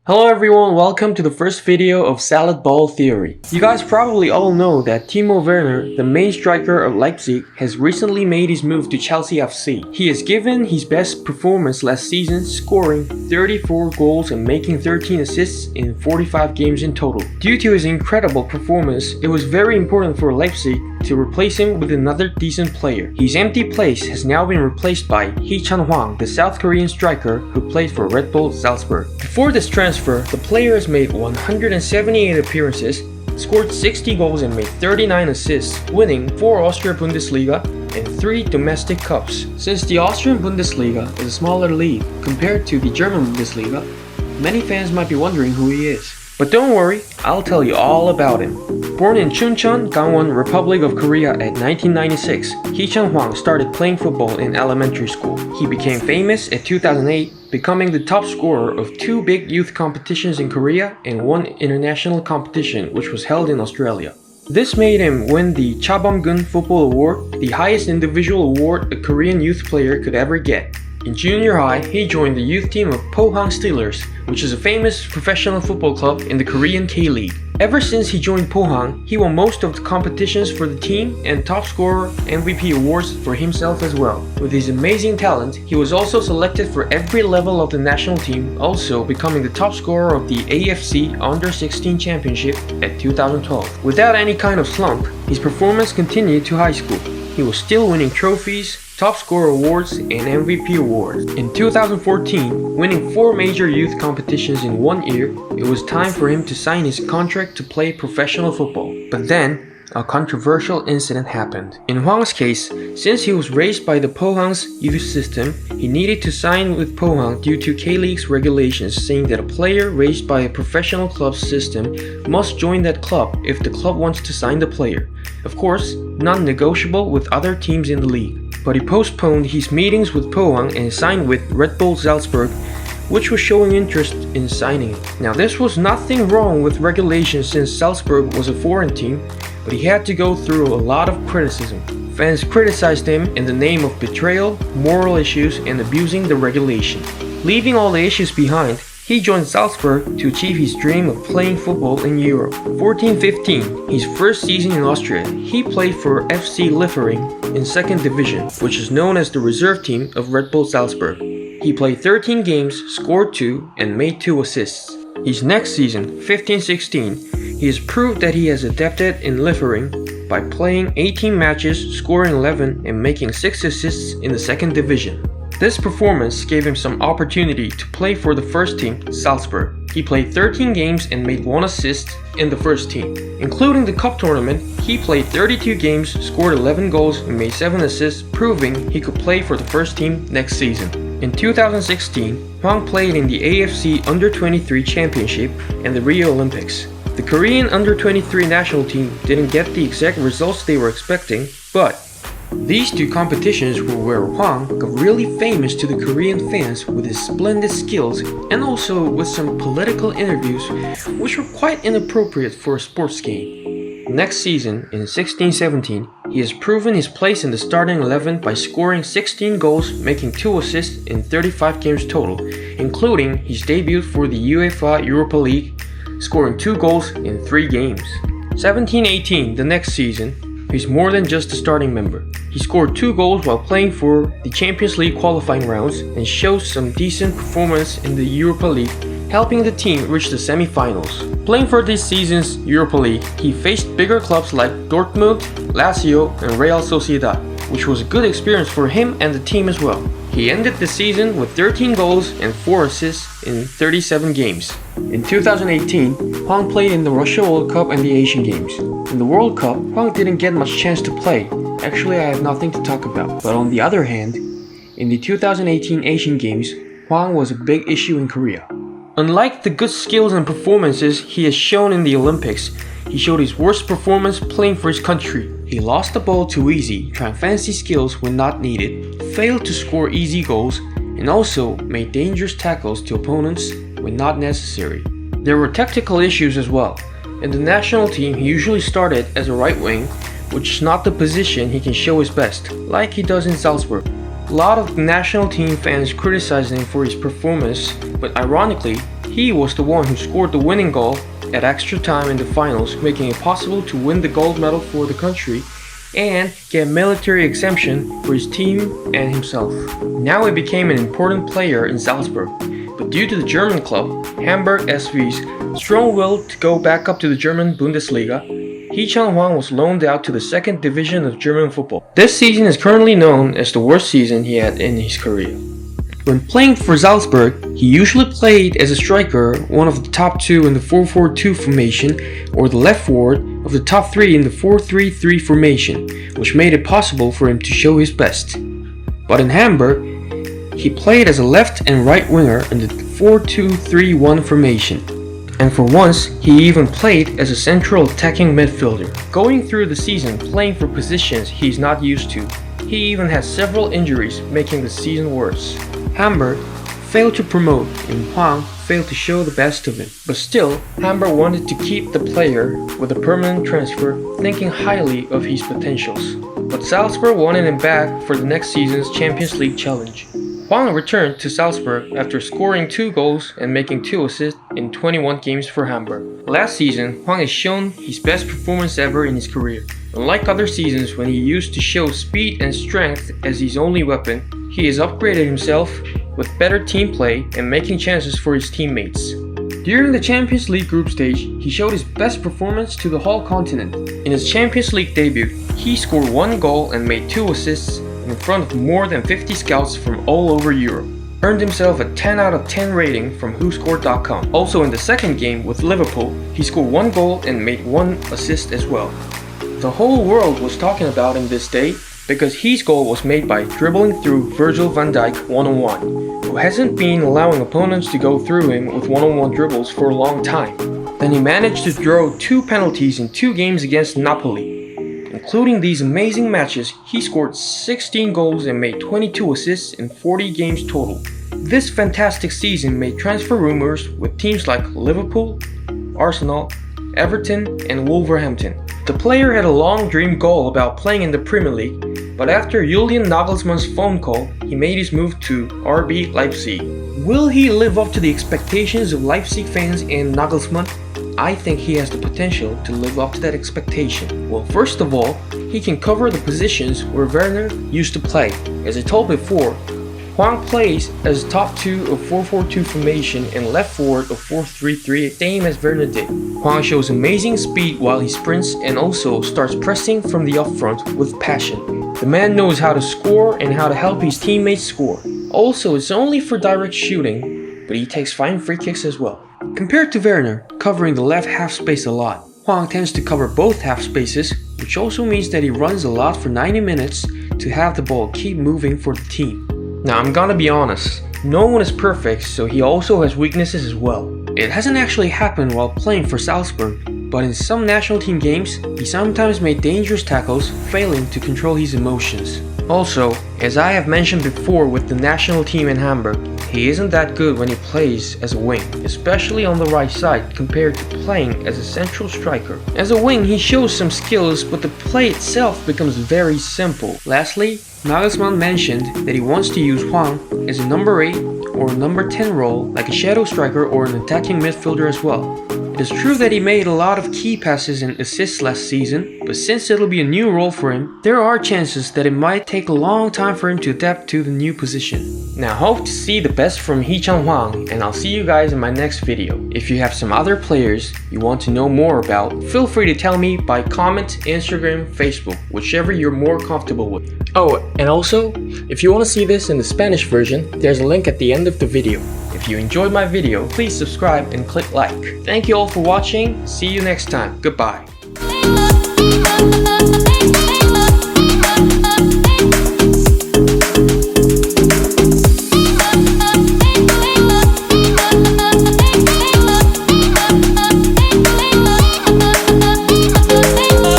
Hello everyone, welcome to the first video of Salad Ball Theory. You guys probably all know that Timo Werner, the main striker of Leipzig, has recently made his move to Chelsea FC. He has given his best performance last season, scoring 34 goals and making 13 assists in 45 games in total. Due to his incredible performance, it was very important for Leipzig to replace him with another decent player. His empty place has now been replaced by Hee Chan Hwang, the South Korean striker who played for RB Salzburg. Before this transfer, the player has made 178 appearances, scored 60 goals and made 39 assists, winning 4 Austrian Bundesliga and 3 domestic cups. Since the Austrian Bundesliga is a smaller league compared to the German Bundesliga, many fans might be wondering who he is. But don't worry, I'll tell you all about him. Born in Chuncheon, Gangwon, Republic of Korea at 1996, Hee Chan Hwang started playing football in elementary school. He became famous at 2008, becoming the top scorer of 2 big youth competitions in Korea and 1 international competition which was held in Australia. This made him win the Chabomgun Football Award, the highest individual award a Korean youth player could ever get. In junior high, he joined the youth team of Pohang Steelers, which is a famous professional football club in the Korean K-League. Ever since he joined Pohang, he won most of the competitions for the team and top scorer MVP awards for himself as well. With his amazing talent, he was also selected for every level of the national team, also becoming the top scorer of the AFC Under-16 Championship at 2012. Without any kind of slump, his performance continued to high school. He was still winning trophies, top scorer awards, and MVP awards. In 2014, winning 4 major youth competitions in 1 year, it was time for him to sign his contract to play professional football. But then, a controversial incident happened. In Hwang's case, since he was raised by the Pohang's youth system, he needed to sign with Pohang due to K-League's regulations saying that a player raised by a professional club system must join that club if the club wants to sign the player. Of course, non-negotiable with other teams in the league. But he postponed his meetings with Pohang and signed with RB Salzburg, which was showing interest in signing him. Now this was nothing wrong with regulations since Salzburg was a foreign team, but he had to go through a lot of criticism. Fans criticized him in the name of betrayal, moral issues, and abusing the regulation. Leaving all the issues behind, he joined Salzburg to achieve his dream of playing football in Europe. 14-15, his first season in Austria, he played for FC Liefering in 2nd Division, which is known as the reserve team of RB Salzburg. He played 13 games, scored 2, and made 2 assists. His next season, 15-16, he has proved that he has adapted in Liefering by playing 18 matches, scoring 11, and making 6 assists in the 2nd Division. This performance gave him some opportunity to play for the first team, Salzburg. He played 13 games and made 1 assist in the first team. Including the cup tournament, he played 32 games, scored 11 goals, and made 7 assists, proving he could play for the first team next season. In 2016, Hwang played in the AFC Under-23 Championship and the Rio Olympics. The Korean Under-23 national team didn't get the exact results they were expecting, but these 2 competitions were where Hwang got really famous to the Korean fans with his splendid skills and also with some political interviews which were quite inappropriate for a sports game. Next season, in 16-17, he has proven his place in the starting 11 by scoring 16 goals, making 2 assists in 35 games total, including his debut for the UEFA Europa League, scoring 2 goals in 3 games. 17-18, the next season, he's more than just a starting member. He scored 2 goals while playing for the Champions League qualifying rounds and shows some decent performance in the Europa League, helping the team reach the semi-finals. Playing for this season's Europa League, he faced bigger clubs like Dortmund, Lazio, and Real Sociedad, which was a good experience for him and the team as well. He ended the season with 13 goals and 4 assists in 37 games. In 2018, Hwang played in the Russia World Cup and the Asian Games. In the World Cup, Hwang didn't get much chance to play. Actually, I have nothing to talk about. But on the other hand, in the 2018 Asian Games, Hwang was a big issue in Korea. Unlike the good skills and performances he has shown in the Olympics, he showed his worst performance playing for his country. He lost the ball too easy, trying fancy skills when not needed, failed to score easy goals, and also made dangerous tackles to opponents when not necessary. There were tactical issues as well. In the national team, he usually started as a right wing, which is not the position he can show his best, like he does in Salzburg. A lot of national team fans criticized him for his performance, but ironically, He was the one who scored the winning goal at extra time in the finals, making it possible to win the gold medal for the country and get military exemption for his team and himself. Now he became an important player in Salzburg, but due to the German club, Hamburg SV's strong will to go back up to the German Bundesliga, Hee Chan Hwang was loaned out to the second division of German football. This season is currently known as the worst season he had in his career. When playing for Salzburg, he usually played as a striker, one of the top two in the 4-4-2 formation, or the left forward of the top three in the 4-3-3 formation, which made it possible for him to show his best. But in Hamburg, he played as a left and right winger in the 4-2-3-1 formation. And for once, he even played as a central attacking midfielder. Going through the season playing for positions he's not used to, he even has several injuries, making the season worse. Hamburg failed to promote and Hwang failed to show the best of him. But still, Hamburg wanted to keep the player with a permanent transfer, thinking highly of his potentials. But Salzburg wanted him back for the next season's Champions League challenge. Hwang returned to Salzburg after scoring 2 goals and making 2 assists in 21 games for Hamburg. Last season, Hwang has shown his best performance ever in his career. Unlike other seasons when he used to show speed and strength as his only weapon, he has upgraded himself with better team play and making chances for his teammates. During the Champions League group stage, he showed his best performance to the whole continent. In his Champions League debut, he scored 1 goal and made 2 assists in front of more than 50 scouts from all over Europe. Earned himself a 10 out of 10 rating from WhoScored.com. Also in the second game with Liverpool, he scored 1 goal and made 1 assist as well. The whole world was talking about him this day because his goal was made by dribbling through Virgil van Dijk one-on-one, who hasn't been allowing opponents to go through him with one-on-one dribbles for a long time. Then he managed to throw 2 penalties in 2 games against Napoli. Including these amazing matches, he scored 16 goals and made 22 assists in 40 games total. This fantastic season made transfer rumors with teams like Liverpool, Arsenal, Everton and Wolverhampton. The player had a long dream goal about playing in the Premier League, but after Julian Nagelsmann's phone call, he made his move to RB Leipzig. Will he live up to the expectations of Leipzig fans and Nagelsmann? I think he has the potential to live up to that expectation. Well, first of all, he can cover the positions where Werner used to play. As I told before, Hwang plays as top 2 of 4-4-2 formation and left forward of 4-3-3, same as Werner did. Hwang shows amazing speed while he sprints and also starts pressing from the up front with passion. The man knows how to score and how to help his teammates score. Also, it's only for direct shooting, but he takes fine free kicks as well. Compared to Werner, covering the left half space a lot, Hwang tends to cover both half spaces, which also means that he runs a lot for 90 minutes to have the ball keep moving for the team. Now I'm gonna be honest, no one is perfect, so he also has weaknesses as well. It hasn't actually happened while playing for Salzburg, but in some national team games, he sometimes made dangerous tackles, failing to control his emotions. Also, as I have mentioned before with the national team in Hamburg, he isn't that good when he plays as a wing, especially on the right side compared to playing as a central striker. As a wing, he shows some skills, but the play itself becomes very simple. Lastly, Nagelsmann mentioned that he wants to use Hwang as a number 8 or a number 10 role, like a shadow striker or an attacking midfielder as well. It is true that he made a lot of key passes and assists last season, but since it'll be a new role for him, there are chances that it might take a long time for him to adapt to the new position. Now I hope to see the best from Hee Chan Hwang, and I'll see you guys in my next video. If you have some other players you want to know more about, feel free to tell me by comment, Instagram, Facebook, whichever you're more comfortable with. Oh, and also, if you want to see this in the Spanish version, there's a link at the end of the video. If you enjoyed my video, please subscribe and click like. Thank you all for watching. See you next time. Goodbye.